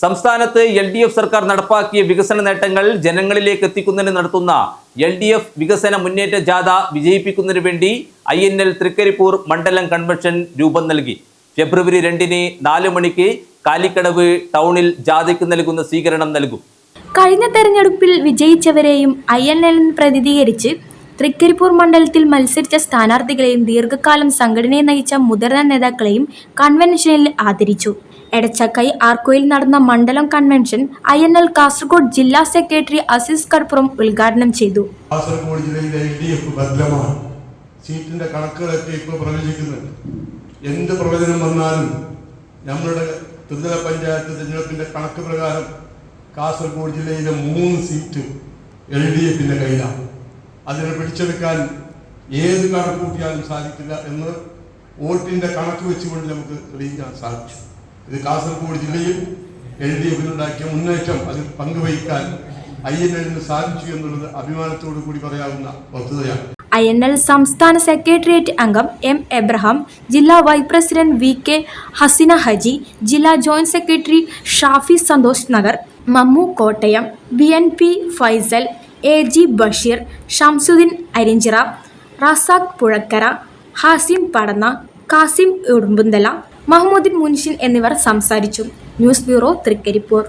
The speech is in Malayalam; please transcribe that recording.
സംസ്ഥാനത്ത് LDF സർക്കാർ നടപ്പാക്കിയ വികസന നേട്ടങ്ങൾ ജനങ്ങളിലേക്ക് എത്തിക്കുന്നതിന് നടത്തുന്ന LDF വികസന മുന്നേറ്റ ജാഥ വിജയിപ്പിക്കുന്നതിന് വേണ്ടി INL തൃക്കരിപ്പൂർ മണ്ഡലം കൺവെൻഷൻ രൂപം നൽകി. ഫെബ്രുവരി 2-ന് 4 മണിക്ക് കാലിക്കടവ് ടൗണിൽ ജാഥയ്ക്ക് നൽകുന്ന സ്വീകരണം നൽകും. കഴിഞ്ഞ തെരഞ്ഞെടുപ്പിൽ വിജയിച്ചവരെയും INL പ്രതിനിധീകരിച്ച് തൃക്കരിപ്പൂർ മണ്ഡലത്തിൽ മത്സരിച്ച സ്ഥാനാർത്ഥികളെയും ദീർഘകാലം സംഘടനയെ നയിച്ച മുതിർന്ന നേതാക്കളെയും കൺവെൻഷനിൽ ആദരിച്ചു. എടച്ചക്കൈ ആർക്കോയിൽ നടന്ന മണ്ഡലം കൺവെൻഷൻ INL കാസർഗോഡ് ജില്ലാ സെക്രട്ടറി അസീസ് കടപ്പുറം ഉദ്ഘാടനം ചെയ്തു. കാസർഗോഡ് ജില്ലയിലെ LDF ഭദ്രമാണ്. സീറ്റിന്റെ കണക്കുകളൊക്കെ ഇപ്പോൾ പ്രവചിക്കുന്നുണ്ട്. എന്ത് പ്രവചനം വന്നാലും നമ്മുടെ ത്രിതല പഞ്ചായത്ത് തിരഞ്ഞെടുപ്പിന്റെ കണക്ക് പ്രകാരം കാസർഗോഡ് ജില്ലയിലെ 3 സീറ്റ് LDFന്റെ കയ്യിലാണ്. അതിനെ പിടിച്ചെടുക്കാൻ ഏത് കണക്ക് കൂട്ടിയാലും സാധിക്കില്ല എന്ന് വോട്ടിന്റെ കണക്ക് വെച്ചുകൊണ്ട് നമുക്ക് തെളിയിക്കാൻ സാധിച്ചു. ഇത് കാസർഗോഡ് ജില്ലയിൽ LDFിനുണ്ടാക്കിയ മുന്നേറ്റം അതിൽ പങ്കുവഹിക്കാൻ INLന് സാധിച്ചു എന്നുള്ളത് അഭിമാനത്തോടു കൂടി പറയാവുന്ന വസ്തുതയാണ്. INL സംസ്ഥാന സെക്രട്ടേറിയറ്റ് അംഗം M. എബ്രഹാം, ജില്ലാ vice president VK Hasina Haji, ജില്ലാ joint secretary Shafi Santhosh Nagar, Mammu Kottayam, BNP Faisal, AG Basheer, Shamsuddin Arinchira, Razak Puzhakkara, Hasim Padanna, Kasim Udumbunthala, Mahmudin Munshin എന്നിവർ സംസാരിച്ചു. News bureau Trikaripur.